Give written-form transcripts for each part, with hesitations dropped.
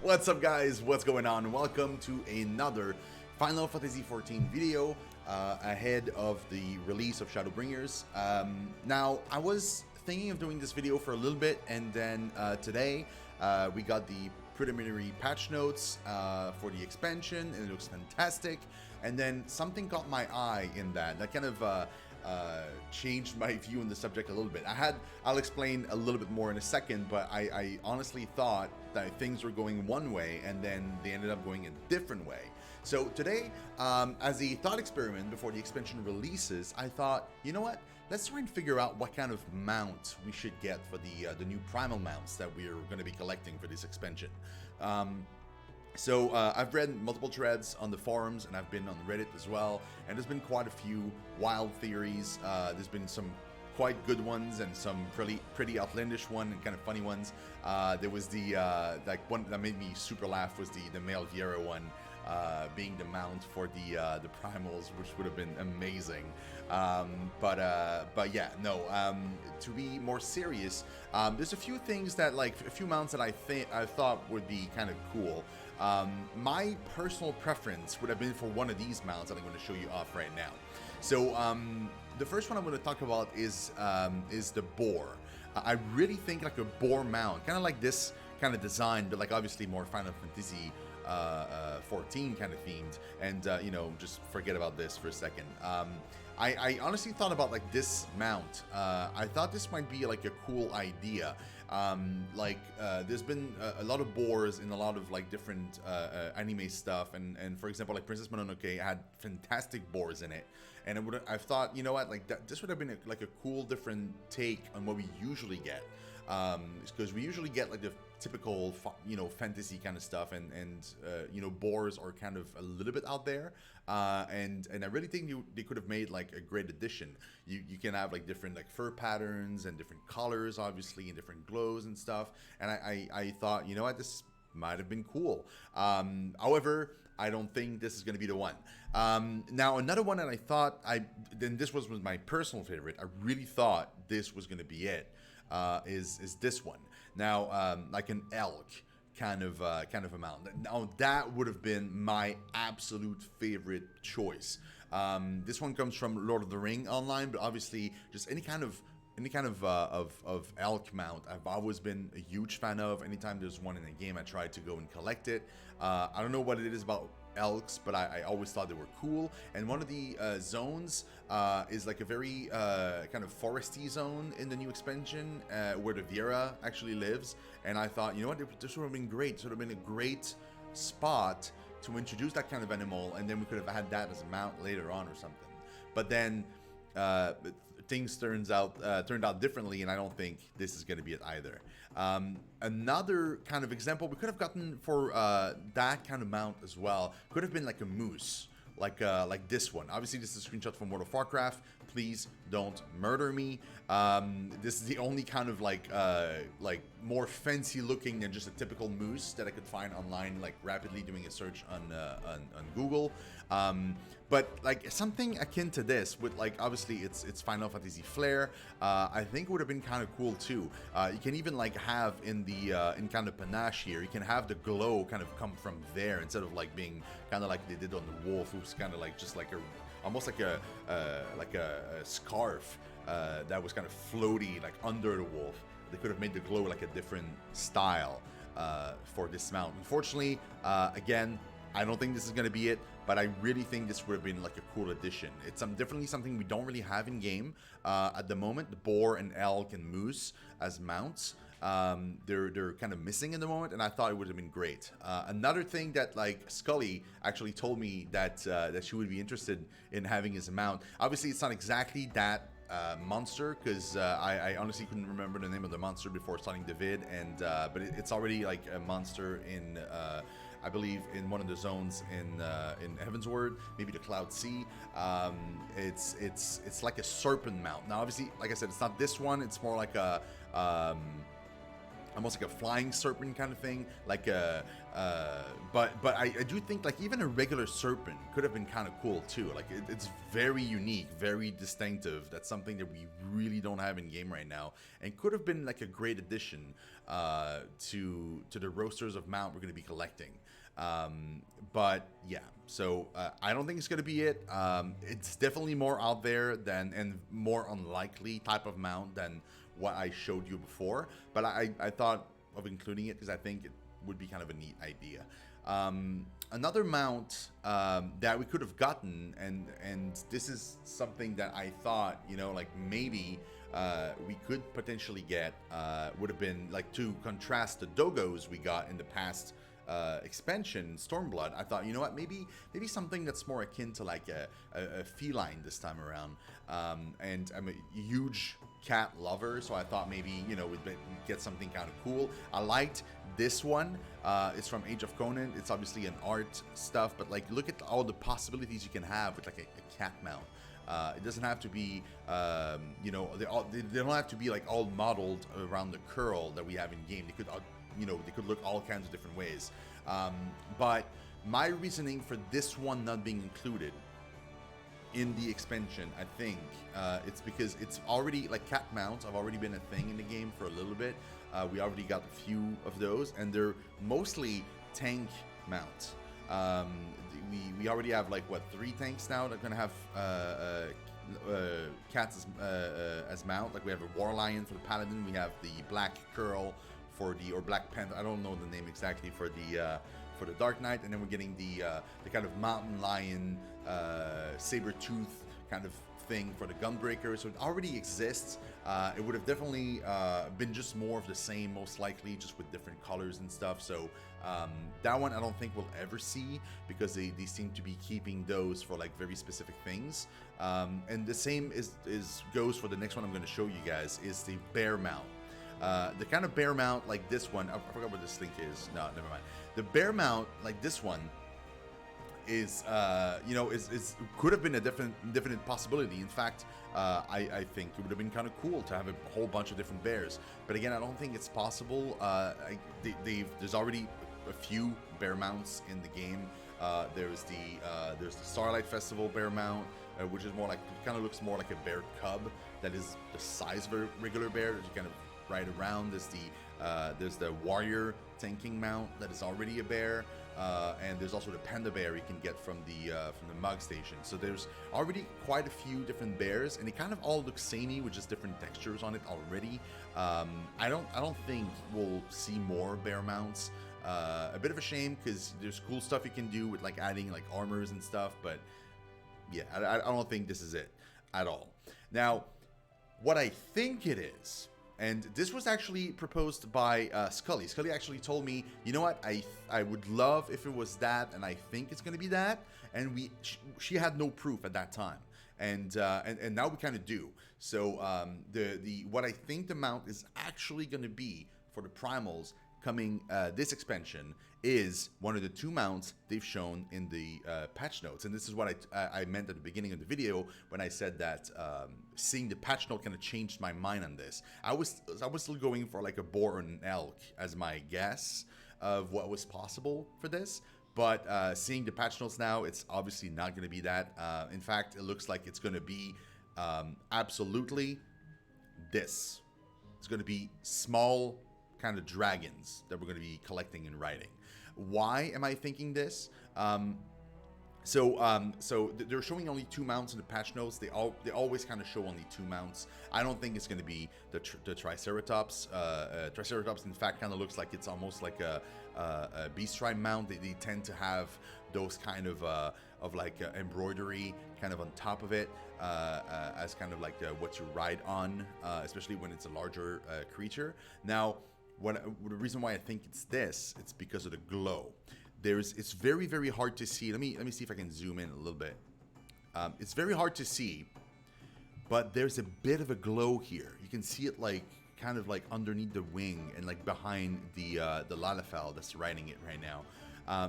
What's up, guys? What's going on? Welcome to another Final Fantasy XIV video ahead of the release of Shadowbringers. Now, I was thinking of doing this video for a little bit, and then today we got the preliminary patch notes for the expansion, and it looks fantastic. And then something caught my eye in that kind of changed my view on the subject a little bit. I'll explain a little bit more in a second, but I honestly thought that things were going one way and then they ended up going a different way. So today, as a thought experiment before the expansion releases, I thought, you know what? Let's try and figure out what kind of mount we should get for the new Primal mounts that we're going to be collecting for this expansion. So I've read multiple threads on the forums, and I've been on Reddit as well, and there's been quite a few wild theories. There's been some quite good ones and some pretty outlandish one and kind of funny ones. There was the like one that made me super laugh was the male Viera one, being the mount for the primals, which would have been amazing. But yeah, no. To be more serious, there's a few things that, like, a few mounts that I thought would be kind of cool. My personal preference would have been for one of these mounts that I'm going to show you off right now. So the first one I'm going to talk about is the boar. I really think like a boar mount, kind of like this kind of design, but like obviously more Final Fantasy 14 kind of themed, and you know, just forget about this for a second. I honestly thought about like this mount. I thought this might be like a cool idea. There's been a lot of boars in a lot of like different anime stuff, and for example, like Princess Mononoke had fantastic boars in it, and I thought, you know what, like this would have been like a cool different take on what we usually get, because we usually get like the typical, you know, fantasy kind of stuff, and you know, boars are kind of a little bit out there, and I really think they could have made like a great addition. You can have like different like fur patterns and different colors, obviously, and different glows and stuff, and I thought, you know what, this might have been cool. However, I don't think this is going to be the one. Now, another one that I thought, then this was my personal favorite, I really thought this was going to be it, is this one. Now, like an elk kind of a mount. Now, that would have been my absolute favorite choice. This one comes from Lord of the Ring online, but obviously just any kind of elk mount I've always been a huge fan of. Anytime there's one in a game, I try to go and collect it. I don't know what it is about elks, but I always thought they were cool. And one of the zones is like a very kind of foresty zone in the new expansion, where the Viera actually lives. And I thought, you know what, this would have been great. This would have been a great spot to introduce that kind of animal, and then we could have had that as a mount later on or something. But then things turned out differently, and I don't think this is going to be it either. Another kind of example we could have gotten for that kind of mount as well could have been like a moose, like this one. Obviously, this is a screenshot from World of Warcraft. Please don't murder me. This is the only kind of like more fancy looking than just a typical moose that I could find online, like rapidly doing a search on Google. But like something akin to this, with like obviously it's Final Fantasy flair. I think would have been kind of cool too. You can even like have in kind of panache here, you can have the glow kind of come from there instead of like being kind of like they did on the wolf, who's kind of like just like almost like a scarf that was kind of floaty like under the wolf. They could have made the glow like a different style for this mount. Unfortunately, again, I don't think this is going to be it, but I really think this would have been like a cool addition. It's definitely something we don't really have in game at the moment. The boar and elk and moose as mounts, they're kind of missing in the moment, and I thought it would have been great. Another thing that like Scully actually told me that she would be interested in having as a mount. Obviously, it's not exactly that monster, because I honestly couldn't remember the name of the monster before starting the vid, and but it's already like a monster in I believe in one of the zones in Heavensward, maybe the Cloud Sea. It's like a serpent mount. Now, obviously, like I said, it's not this one. It's more like a almost like a flying serpent kind of thing, like a but I do think like even a regular serpent could have been kind of cool too. Like it's very unique, very distinctive. That's something that we really don't have in game right now, and could have been like a great addition to the rosters of mount we're going to be collecting. But yeah, so I don't think it's going to be it. It's definitely more out there than, and more unlikely type of mount than what I showed you before, but I thought of including it because I think it would be kind of a neat idea. Another mount that we could have gotten, and this is something that I thought, you know, like maybe we could potentially get, would have been like to contrast the dogos we got in the past expansion, Stormblood. I thought, you know what, maybe something that's more akin to like a feline this time around. And I'm a huge cat lover, so I thought maybe, you know, we'd get something kind of cool. I liked this one. It's from Age of Conan. It's obviously an art stuff, but like look at all the possibilities you can have with like a cat mount. It doesn't have to be, you know, they don't have to be like all modeled around the curl that we have in game. They could, you know, they could look all kinds of different ways. But my reasoning for this one not being included in the expansion, I think, it's because it's already, like, cat mounts have already been a thing in the game for a little bit. We already got a few of those, and they're mostly tank mounts. We already have, like, what, 3 tanks now that are gonna have cats as mount. Like, we have a War Lion for the Paladin, we have the Black Curl for the, or Black Panther, I don't know the name exactly, for the Dark Knight, and then we're getting the kind of Mountain Lion, saber tooth kind of thing for the Gunbreaker. So it already exists. It would have definitely been just more of the same, most likely, just with different colors and stuff. So that one I don't think we'll ever see, because they seem to be keeping those for like very specific things. And the same goes for the next one I'm going to show you guys, is the bear mount. The kind of bear mount like this one, I forgot what this link is. No, never mind. The bear mount like this one is, you know, is could have been a definite possibility. In fact, I think it would have been kind of cool to have a whole bunch of different bears. But again, I don't think it's possible. There's already a few bear mounts in the game. There's the Starlight Festival bear mount, which is more like, kind of looks more like a bear cub that is the size of a regular bear that you kind of ride around. There's the warrior tanking mount that is already a bear, and there's also the panda bear you can get from the Mug Station. So there's already quite a few different bears, and they kind of all look samey with just different textures on it already. I don't think we'll see more bear mounts. A bit of a shame, because there's cool stuff you can do with like adding like armors and stuff, but yeah, I don't think this is it at all. Now, what I think it is, and this was actually proposed by Scully. Scully actually told me, you know what, I would love if it was that, and I think it's going to be that. And she had no proof at that time, and now we kind of do. So what I think the mount is actually going to be for the primals coming this expansion is one of the 2 mounts they've shown in the patch notes. And this is what I meant at the beginning of the video when I said that seeing the patch note kind of changed my mind on this. I was still going for like a boar and an elk as my guess of what was possible for this, but seeing the patch notes now, it's obviously not going to be that. In fact, it looks like it's going to be absolutely this. It's going to be small kind of dragons that we're going to be collecting and riding. Why am I thinking this? So they're showing only 2 mounts in the patch notes. They always kind of show only 2 mounts. I don't think it's going to be the Triceratops. Triceratops, in fact, kind of looks like it's almost like a beast tribe mount. They tend to have those kind of like embroidery kind of on top of it, as kind of like what you ride on, especially when it's a larger creature. Now, the reason why I think it's because of the glow. It's very, very hard to see. Let me see if I can zoom in a little bit. It's very hard to see, but there's a bit of a glow here. You can see it like kind of like underneath the wing and like behind the Lalafell that's riding it right now.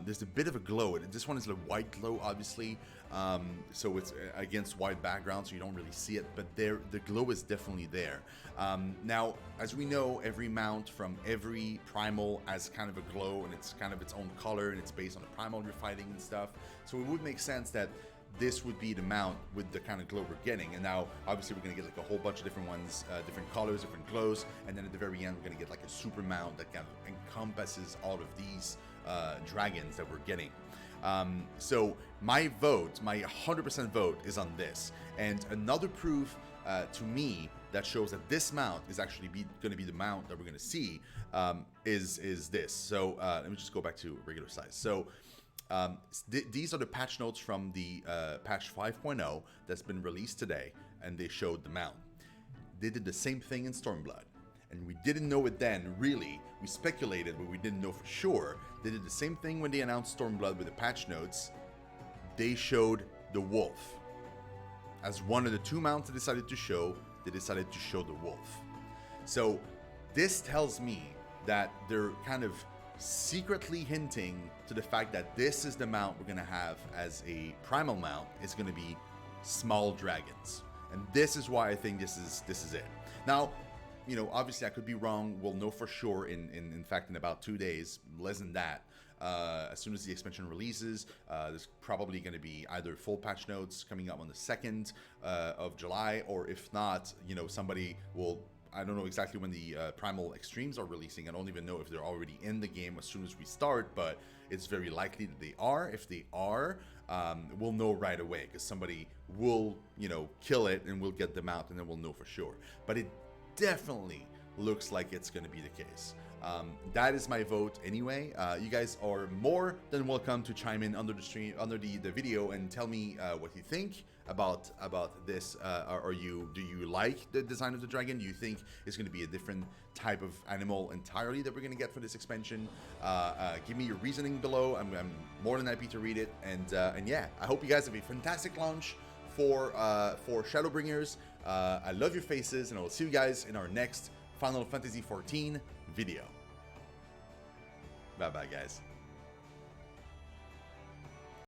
There's a bit of a glow. This one is a white glow, obviously, so it's against white background, so you don't really see it, but the glow is definitely there. Now, as we know, every mount from every Primal has kind of a glow, and it's kind of its own color, and it's based on the Primal you're fighting and stuff, so it would make sense that this would be the mount with the kind of glow we're getting. And now obviously we're gonna get like a whole bunch of different ones, different colors, different glows, and then at the very end we're gonna get like a super mount that kind of encompasses all of these dragons that we're getting. So my vote, my 100% vote is on this. And another proof to me that shows that this mount is actually gonna be the mount that we're gonna see is this. So let me just go back to regular size. So these are the patch notes from the patch 5.0 that's been released today, and they showed the mount. They did the same thing in Stormblood, and we didn't know it then, really. We speculated, but we didn't know for sure. They did the same thing when they announced Stormblood with the patch notes. They showed the wolf. As one of the two mounts they decided to show, they decided to show the wolf. So this tells me that they're kind of secretly hinting to the fact that this is the mount we're gonna have as a Primal mount. It's gonna be small dragons, and this is why I think this is it. Now, you know, obviously I could be wrong. We'll know for sure in fact in about 2 days, less than that. As soon as the expansion releases, there's probably going to be either full patch notes coming up on the 2nd of July, or if not, you know, somebody will. I don't know exactly when the Primal Extremes are releasing. I don't even know if they're already in the game as soon as we start, but it's very likely that they are. If they are, we'll know right away, because somebody will, you know, kill it and we'll get them out, and then we'll know for sure. But it definitely looks like it's going to be the case. That is my vote anyway. You guys are more than welcome to chime in under the stream, under the video, and tell me what you think about this. Do you like the design of the dragon? Do you think it's going to be a different type of animal entirely that we're going to get for this expansion? Give me your reasoning below. I'm more than happy to read it. And yeah, I hope you guys have a fantastic launch for Shadowbringers. I love your faces, and I will see you guys in our next Final Fantasy XIV video. Bye bye, guys.